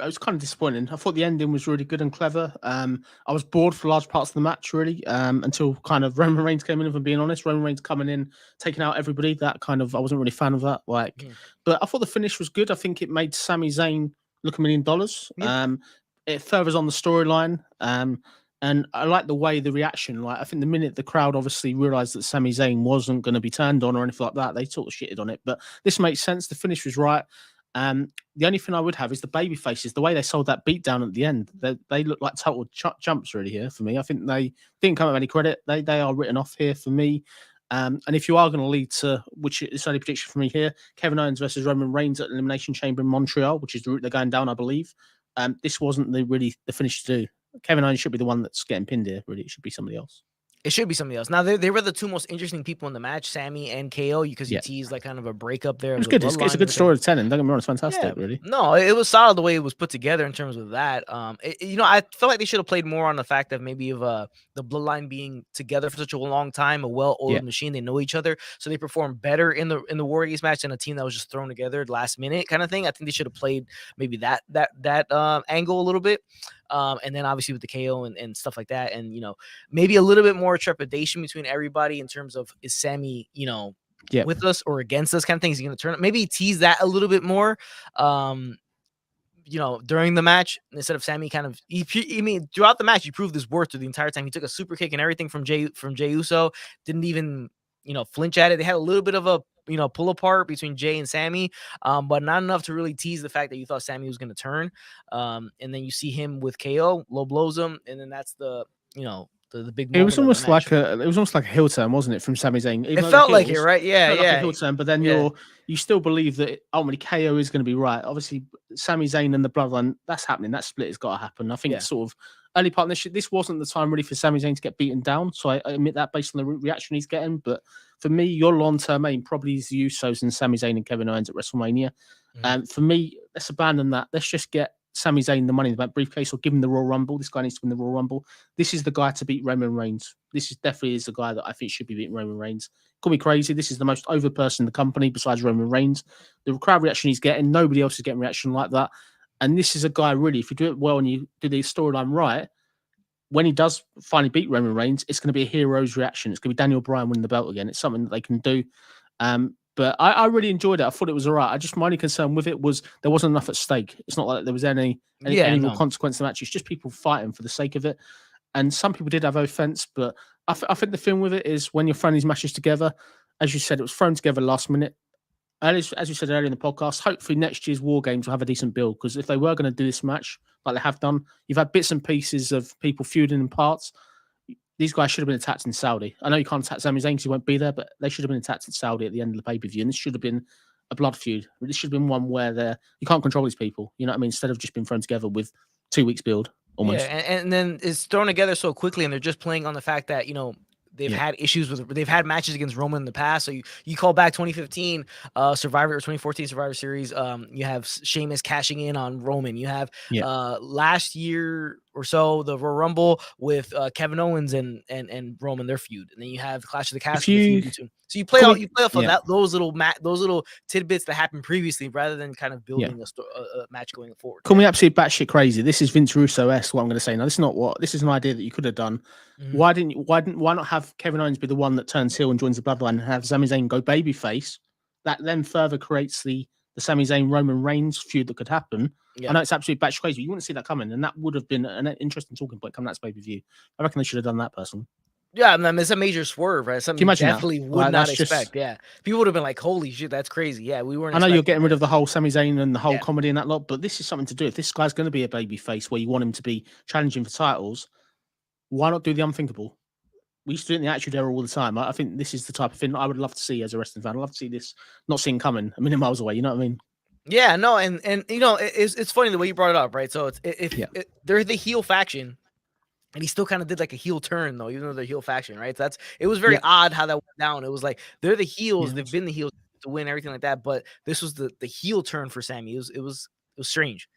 was kind of disappointing. I thought the ending was really good and clever. I was bored for large parts of the match, really, until kind of Roman Reigns came in. If I'm being honest, Roman Reigns coming in, taking out everybody. That kind of, I wasn't really a fan of that. But I thought the finish was good. I think it made Sami Zayn look $1 million. Yeah. it furthers on the storyline. And I like the way the reaction, like I think the minute the crowd obviously realized that Sami Zayn wasn't going to be turned on or anything like that, they sort of shitted on it. But this makes sense. The finish was right. The only thing I would have is the baby faces, the way they sold that beatdown at the end. They look like total chumps really here for me. I think they didn't come up with any credit. They are written off here for me. And if you are going to lead to, which is only prediction for me here, Kevin Owens versus Roman Reigns at Elimination Chamber in Montreal, which is the route they're going down, I believe. This wasn't really the finish to do. Kevin Owens should be the one that's getting pinned here. Really, it should be somebody else. It should be somebody else. Now, they were the two most interesting people in the match, Sammy and KO, because you teased like kind of a breakup there. It was good. It's a good story to tell. Don't get me wrong, it's fantastic, really. No, it was solid the way it was put together in terms of that. I feel like they should have played more on the fact of maybe of the bloodline being together for such a long time, a well-oiled machine. They know each other, so they perform better in the WarGames match than a team that was just thrown together last minute kind of thing. I think they should have played maybe that angle a little bit. And then obviously with the KO and stuff like that, and maybe a little bit more trepidation between everybody in terms of, is Sammy with us or against us kind of thing. Is he going to turn up? Maybe tease that a little bit more during the match instead of Sammy kind of. Throughout the match he proved his worth through the entire time. He took a super kick and everything from Jey Uso, didn't even flinch at it. They had a little bit of a pull apart between Jey and Sammy, but not enough to really tease the fact that you thought Sammy was going to turn. And then you see him with KO, low blows him, and then that's the big. It was almost like a heel turn, wasn't it, from Sami Zayn? It felt like it, right? Yeah, like a heel turn, but then you still believe that ultimately KO is going to be right. Obviously, Sami Zayn and the Bloodline, that's happening. That split has got to happen. I think it's sort of early part of this wasn't the time really for Sami Zayn to get beaten down. So I admit that based on the reaction he's getting, but for me, your long-term aim probably is the Usos and Sami Zayn and Kevin Owens at WrestleMania. For me, let's abandon that. Let's just get Sami Zayn the Money in the Bank briefcase or give him the Royal Rumble. This guy needs to win the Royal Rumble. This is the guy to beat Roman Reigns. This is definitely the guy that I think should be beating Roman Reigns. Call me crazy. This is the most over person in the company besides Roman Reigns. The crowd reaction he's getting, nobody else is getting reaction like that. And this is a guy really, if you do it well and you do the storyline right, when he does finally beat Roman Reigns, it's going to be a hero's reaction. It's going to be Daniel Bryan winning the belt again. It's something that they can do. But I really enjoyed it. I thought it was all right. My only concern with it was there wasn't enough at stake. It's not like there was any real consequence to the match. It's just people fighting for the sake of it. And some people did have offense, but I think the thing with it is when you're throwing these matches together, as you said, it was thrown together last minute. As you said earlier in the podcast, hopefully next year's WarGames will have a decent build, because if they were going to do this match like they have done, you've had bits and pieces of people feuding in parts. These guys should have been attacked in Saudi. I know you can't attack Sami Zayn because he won't be there, but they should have been attacked in Saudi at the end of the pay-per-view. And this should have been a blood feud. This should have been one where you can't control these people. You know what I mean? Instead of just being thrown together with 2 weeks build almost. Yeah, and then it's thrown together so quickly, and they're just playing on the fact that, they've had issues they've had matches against Roman in the past. So you call back 2015 Survivor or 2014 Survivor Series. You have Sheamus cashing in on Roman. You have last year or so the Royal Rumble with Kevin Owens and Roman, their feud, and then you have Clash of the Castle. So you play off of those little tidbits that happened previously, rather than kind of building a match going forward. Call me absolutely batshit crazy. This is Vince Russo-esque. What I'm going to say now. This is an idea that you could have done. Why not have Kevin Owens be the one that turns heel and joins the Bloodline, and have Sami Zayn go babyface? That then further creates the Sami Zayn Roman Reigns feud that could happen. I know it's absolutely batshit crazy. You wouldn't see that coming, and that would have been an interesting talking point coming out of pay-per-view. I reckon they should have done that personally. Yeah, I mean, it's a major swerve, right? Something you definitely would not expect. People would have been like, "Holy shit, that's crazy!" Yeah, we weren't. I know you're getting rid of the whole Sami Zayn and the whole comedy and that lot, but this is something to do. If this guy's going to be a babyface, where you want him to be challenging for titles, why not do the unthinkable? We used to do it in the Attitude Era all the time. I think this is the type of thing I would love to see as a wrestling fan. I'd love to see this not seen coming a million miles away. You know what I mean? Yeah, no, and it's funny the way you brought it up, right? So they're the heel faction. And he still kind of did like a heel turn, though, even though they're heel faction, right? So it was very odd how that went down. It was like they're the heels, they've been the heels to win everything like that, but this was the heel turn for Sammy. It was strange.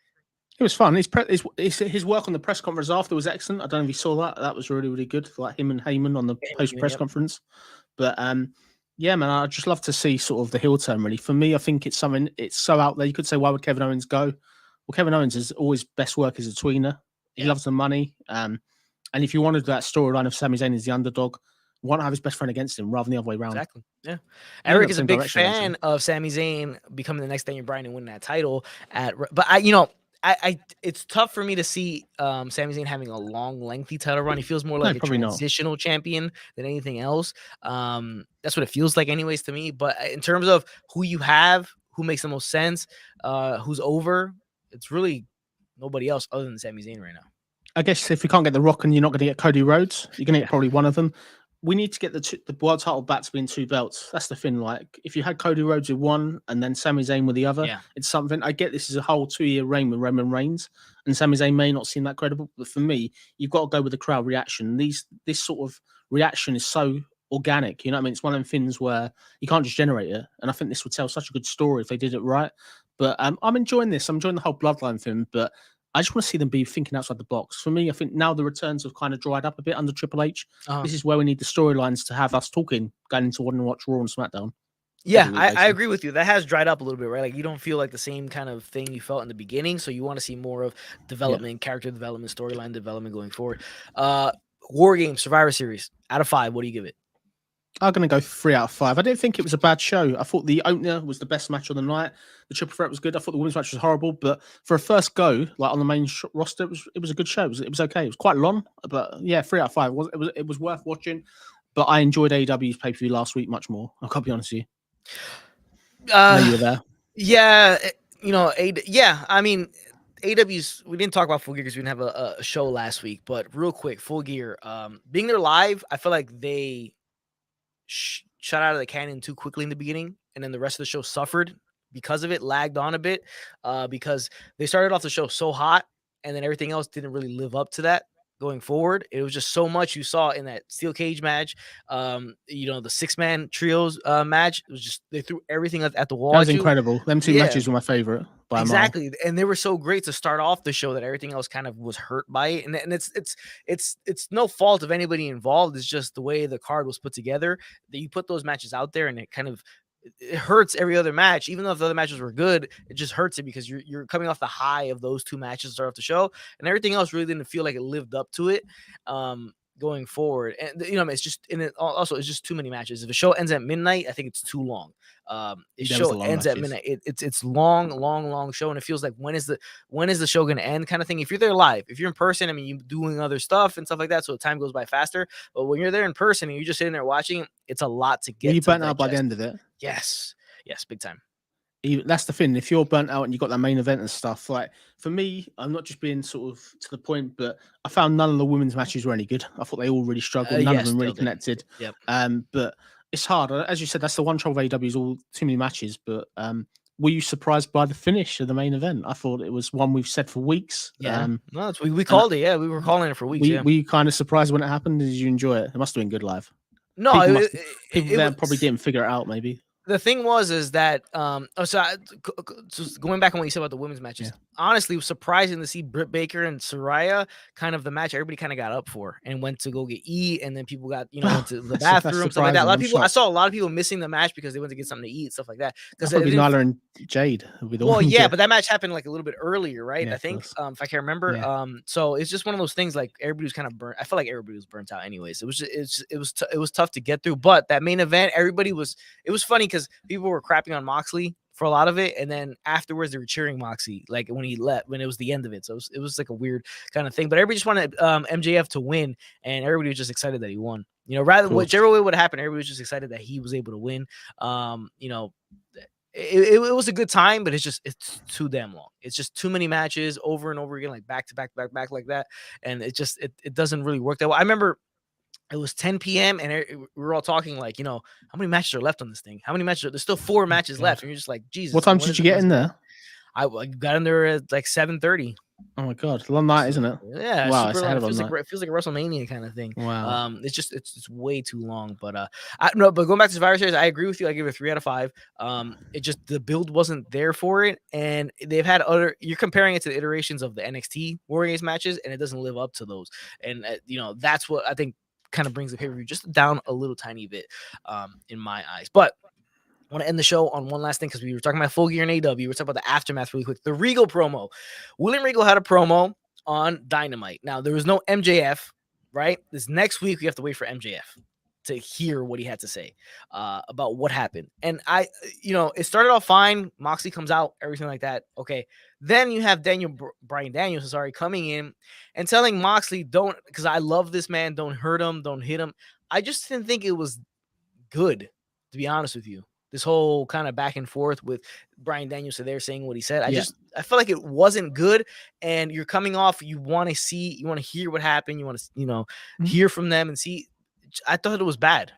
It was fun. His work on the press conference after was excellent. I don't know if you saw that. That was really, really good. Like him and Heyman on the post press conference. But yeah, man, I'd just love to see sort of the heel turn. Really, for me, I think it's something. It's so out there. You could say, why would Kevin Owens go? Well, Kevin Owens is always best work as a tweener. He loves the money. And if you wanted that storyline of Sami Zayn as the underdog, why not have his best friend against him rather than the other way around? Exactly. Yeah. Eric is a big fan of Sami Zayn becoming the next Daniel Bryan and winning that title. But it's tough for me to see Sami Zayn having a long, lengthy title run. He feels more like a probably not. transitional champion than anything else. That's what it feels like, anyways, to me. But in terms of who you have, who makes the most sense, who's over, it's really nobody else other than Sami Zayn right now. I guess if you can't get The Rock and you're not going to get Cody Rhodes, you're going to get probably one of them. We need to get the world title back to being 2 belts. That's the thing. Like, if you had Cody Rhodes with one and then Sami Zayn with the other, it's something. I get this is a whole 2-year reign with Roman Reigns, and Sami Zayn may not seem that credible, but for me, you've got to go with the crowd reaction. This sort of reaction is so organic. You know what I mean? It's one of them things where you can't just generate it, and I think this would tell such a good story if they did it right. But I'm enjoying this. I'm enjoying the whole bloodline thing, but I just want to see them be thinking outside the box. For me, I think now the returns have kind of dried up a bit under Triple H. This is where we need the storylines to have us talking, going into wanting to watch Raw and SmackDown. Yeah, I agree with you. That has dried up a little bit, right? Like, you don't feel like the same kind of thing you felt in the beginning. So you want to see more of development, character development, storyline development going forward. WarGames Survivor Series, out of 5, what do you give it? I'm going to go 3 out of 5. I didn't think it was a bad show. I thought the opener was the best match of the night. The triple threat was good. I thought the women's match was horrible, but for a first go, like on the main roster, it was a good show. It was okay. It was quite long, but yeah, 3 out of 5. It was worth watching. But I enjoyed AEW's pay-per-view last week much more. I can't be honest with you. I know you were there. Yeah, I mean, AEW's, we didn't talk about Full Gear because we didn't have a show last week, but real quick, Full Gear, being there live, I feel like they shot out of the cannon too quickly in the beginning, and then the rest of the show suffered because of it, lagged on a bit, because they started off the show so hot, and then everything else didn't really live up to that going forward. It was just so much you saw in that steel cage match, the 6-man trios match. It was just, they threw everything at the wall. That was incredible. Them 2 matches were my favorite. Exactly, and they were so great to start off the show that everything else kind of was hurt by it, and it's no fault of anybody involved. It's just the way the card was put together, that you put those matches out there, and it hurts every other match. Even though the other matches were good, it just hurts it because you're coming off the high of those 2 matches to start off the show, and everything else really didn't feel like it lived up to it. Going forward, and it's just, and it also, it's just too many matches. If a show ends at midnight, I think it's too long. Show ends at midnight, it's long show, and it feels like when is the show going to end, kind of thing. If you're there live, if you're in person, I mean, you're doing other stuff and stuff like that, so time goes by faster. But when you're there in person and you're just sitting there watching, it's a lot to get. Were you burnt out by the end of it? Yes, big time. That's the thing. If you're burnt out and you got that main event and stuff, like for me, I'm not just being sort of to the point, but I found none of the women's matches were any good. I thought they all really struggled. None of them really connected. Yep. But it's hard. As you said, that's the one trouble with AEW is all too many matches. But were you surprised by the finish of the main event? I thought it was one we've said for weeks. Yeah. No, we called it. Yeah, we were calling it for weeks. Were you kind of surprised when it happened? Did you enjoy it? It must have been good live. No, people there probably didn't figure it out. Maybe. The thing is that going back on what you said about the women's matches, honestly, it was surprising to see Britt Baker and Saraya, kind of the match everybody kind of got up for and went to go eat, and then people got went to the bathroom, stuff like that. A lot of people, I saw a lot of people missing the match because they went to get something to eat, stuff like that. Because Nyla and Jade. But that match happened like a little bit earlier, right? I think, if I can remember. Yeah. So it's just one of those things. Like, everybody was kind of burnt. I felt like everybody was burnt out, anyways. It was tough to get through. But that main event, it was funny because people were crapping on Moxley for a lot of it, and then afterwards they were cheering Moxley, like when he left, when it was the end of it. So it was like a weird kind of thing. But everybody just wanted MJF to win, and everybody was just excited that he won. Whichever way would happen, everybody was just excited that he was able to win. It was a good time, but it's too damn long. It's just too many matches over and over again, like back to back like that, and it doesn't really work that well. I remember it was 10 p.m. and we were all talking like, how many matches are left on this thing? How many matches? There's still 4 matches left, and you're just like, Jesus. What time did you get in there? I got in there at like 7:30. Oh my God, long night, isn't it? Yeah, wow, it feels like a WrestleMania kind of thing. Wow. It's way too long. But but going back to Survivor Series, I agree with you. I give it a 3 out of 5. The build wasn't there for it, and they've had you're comparing it to the iterations of the NXT WarGames matches, and it doesn't live up to those. And that's what I think kind of brings the pay-per-view just down a little tiny bit in my eyes. But I want to end the show on one last thing, because we were talking about Full Gear and AEW. We were talking about the aftermath really quick. The Regal promo. William Regal had a promo on Dynamite. Now, there was no MJF, right? This next week, we have to wait for MJF. to hear what he had to say about what happened. And it started off fine. Moxley comes out, everything like that. Okay. Then you have Bryan Danielson, coming in and telling Moxley, don't, because I love this man, don't hurt him, don't hit him. I just didn't think it was good, to be honest with you. This whole kind of back and forth with Bryan Danielson there saying what he said. I felt like it wasn't good. And you're coming off, you want to hear what happened. You want to, hear from them and see. I thought it was bad.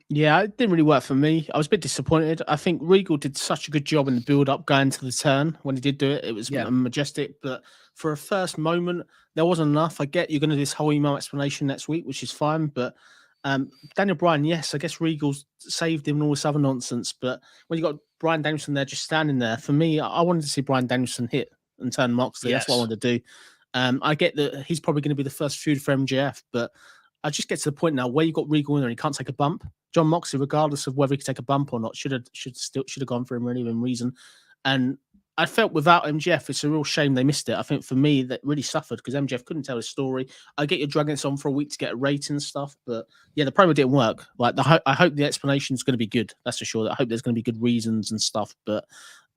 Yeah, it didn't really work for me. I was a bit disappointed. I think Regal did such a good job in the build-up going to the turn. When he did do it, it was majestic. But for a first moment, there wasn't enough. I get you're going to do this whole email explanation next week, which is fine. But Daniel Bryan, yes, I guess Regal saved him and all this other nonsense. But when you got Bryan Danielson there just standing there, for me, I wanted to see Bryan Danielson hit and turn Moxley. Yes. That's what I wanted to do. I get that he's probably going to be the first feud for MJF, but I just get to the point now where you got Regal in there and he can't take a bump. John Moxley, regardless of whether he could take a bump or not, should have gone for him for any reason. And I felt without MJF, it's a real shame they missed it. I think for me, that really suffered because MJF couldn't tell his story. I get you dragging this on for a week to get a rating and stuff, but yeah, the promo didn't work. Like I hope the explanation is going to be good. That's for sure. I hope there's going to be good reasons and stuff, but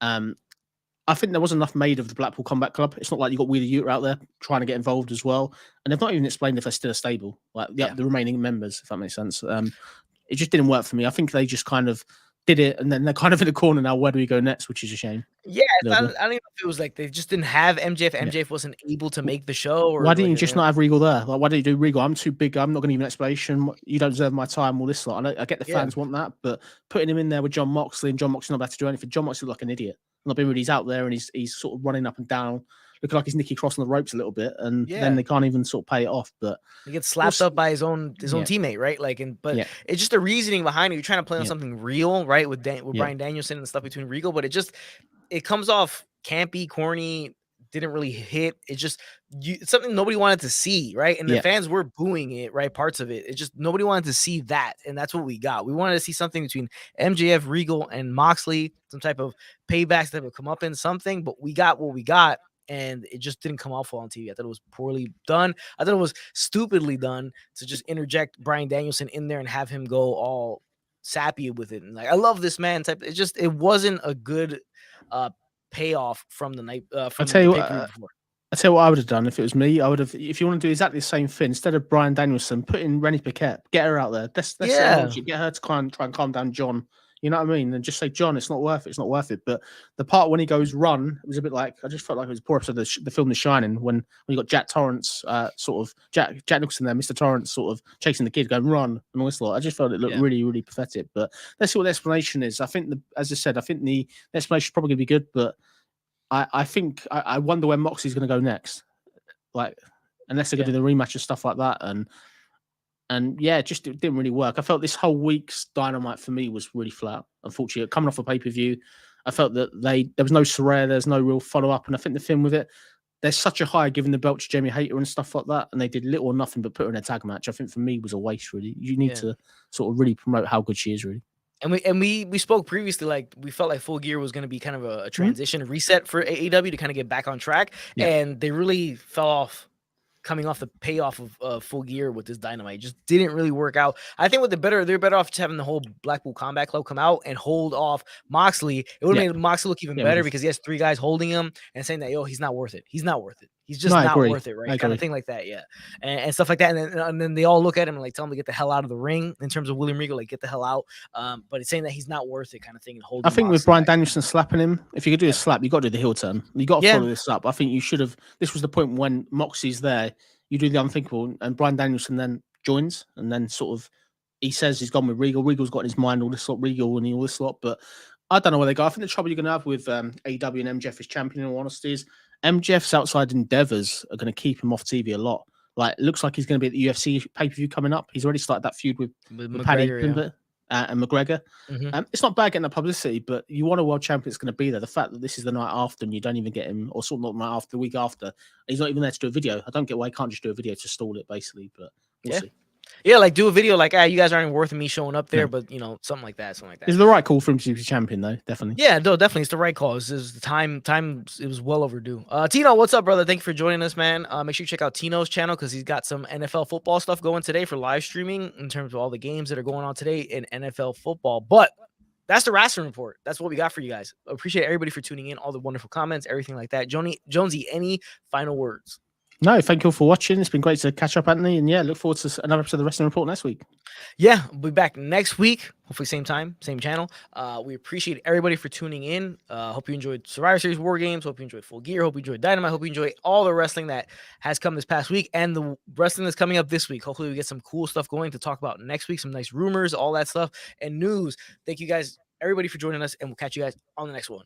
I think there was enough made of the Blackpool Combat Club. It's not like you got Wheeler Yuta out there trying to get involved as well, and they've not even explained if they're still a stable, like the remaining members, if that makes sense. It just didn't work for me. I think they just kind of did it, and then they're kind of in the corner now. Where do we go next? Which is a shame. Yeah, I don't know if it was like they just didn't have MJF. MJF wasn't able to make the show. Or why didn't you just not have Regal there? Like, why didn't you do Regal? I'm too big. I'm not going to give an explanation. You don't deserve my time. All this lot. I get the fans want that, but putting him in there with John Moxley and John Moxley not about to do anything. John Moxley looked like an idiot. Not being really, he's out there and he's sort of running up and down, looking like he's Nikki Cross on the ropes a little bit, and then they can't even sort of pay it off. But he gets slapped up by his own teammate, right? Like, it's just the reasoning behind it. You're trying to play on something real, right? With Bryan Danielson and stuff between Regal, but it comes off campy, corny. Didn't really hit. It's just it's something nobody wanted to see, right? And the fans were booing it, right? Parts of it. It's just nobody wanted to see that, and that's what we got. We wanted to see something between MJF, Regal, and Moxley, some type of paybacks that would come up in something. But we got what we got, and it just didn't come off well on TV. I thought it was poorly done. I thought it was stupidly done to just interject Bryan Danielson in there and have him go all sappy with it. And like, I love this man type. It wasn't a good payoff from the night. I'll tell you what I would have done if it was me. I would have, if you want to do exactly the same thing, instead of Bryan Danielson, put in Rennie Paquette, get her out there. Let's get her to try and calm down John. You know what I mean? And just say, John, it's not worth it. It's not worth it. But the part when he goes run, it was a bit like, I just felt like it was a poor episode of the film The Shining when you got Jack Torrance, Jack Nicholson there, Mr. Torrance sort of chasing the kid, going run and all this lot. I just felt it looked really, really pathetic. But let's see what the explanation is. I think, as I said, I think the explanation is probably going to be good, but I think I wonder where Moxley's going to go next. Like, unless they're going to do the rematch and stuff like that. And yeah, it didn't really work. I felt this whole week's Dynamite for me was really flat. Unfortunately, coming off a pay-per-view, I felt that there was no Soraya, there's no real follow-up. And I think the thing with it, there's such a high giving the belt to Jamie Hayter and stuff like that. And they did little or nothing but put her in a tag match. I think for me was a waste, really. You need to sort of really promote how good she is, really. And we spoke previously, like we felt like Full Gear was going to be kind of a transition reset for AEW to kind of get back on track. Yeah. And they really fell off coming off the payoff of Full Gear with this Dynamite. It just didn't really work out. I think they're better off just having the whole Blackpool Combat Club come out and hold off Moxley. It would have made Moxley look even better because he has 3 guys holding him and saying that, he's not worth it. He's not worth it. He's just not worth it, right? Kind of thing like that, and stuff like that. And then they all look at him and like tell him to get the hell out of the ring in terms of William Regal, like get the hell out. But it's saying that he's not worth it, kind of thing. And holding. I think with Bryan Danielson slapping him, if you could do a slap, you got to do the heel turn. You got to follow this up. I think you should have. This was the point when Moxie's there. You do the unthinkable, and Bryan Danielson then joins, and then sort of he says he's gone with Regal. Regal's got in his mind all this lot, Regal and all this lot, but I don't know where they go. I think the trouble you're going to have with AEW and MJF as champion, in all honesty, is MJF's outside endeavors are going to keep him off TV a lot. Like, it looks like he's going to be at the UFC pay-per-view coming up. He's already started that feud with Paddy Pimblett and McGregor. It's not bad getting the publicity, but you want a world champion that's going to be there. The fact that this is the night after and you don't even get him, or sort of not the night after, the week after, he's not even there to do a video. I don't get why he can't just do a video to stall it, basically, but we'll see. Yeah, like do a video like, you guys aren't worth me showing up there, No. but something like that, It's the right call for him to be champion, though. Definitely. Yeah, no, definitely, it's the right call. It was the time. It was well overdue. Tino, what's up, brother? Thank you for joining us, man. Make sure you check out Tino's channel because he's got some NFL football stuff going today for live streaming in terms of all the games that are going on today in NFL football. But that's the Rasslin report. That's what we got for you guys. Appreciate everybody for tuning in, all the wonderful comments, everything like that. Jonesy, any final words? No, thank you all for watching. It's been great to catch up, Anthony. And yeah, look forward to another episode of the Wrestling Report next week. Yeah, we'll be back next week. Hopefully same time, same channel. We appreciate everybody for tuning in. Hope you enjoyed Survivor Series War Games. Hope you enjoyed Full Gear. Hope you enjoyed Dynamite. Hope you enjoyed all the wrestling that has come this past week and the wrestling that's coming up this week. Hopefully we get some cool stuff going to talk about next week, some nice rumors, all that stuff, and news. Thank you guys, everybody, for joining us, and we'll catch you guys on the next one.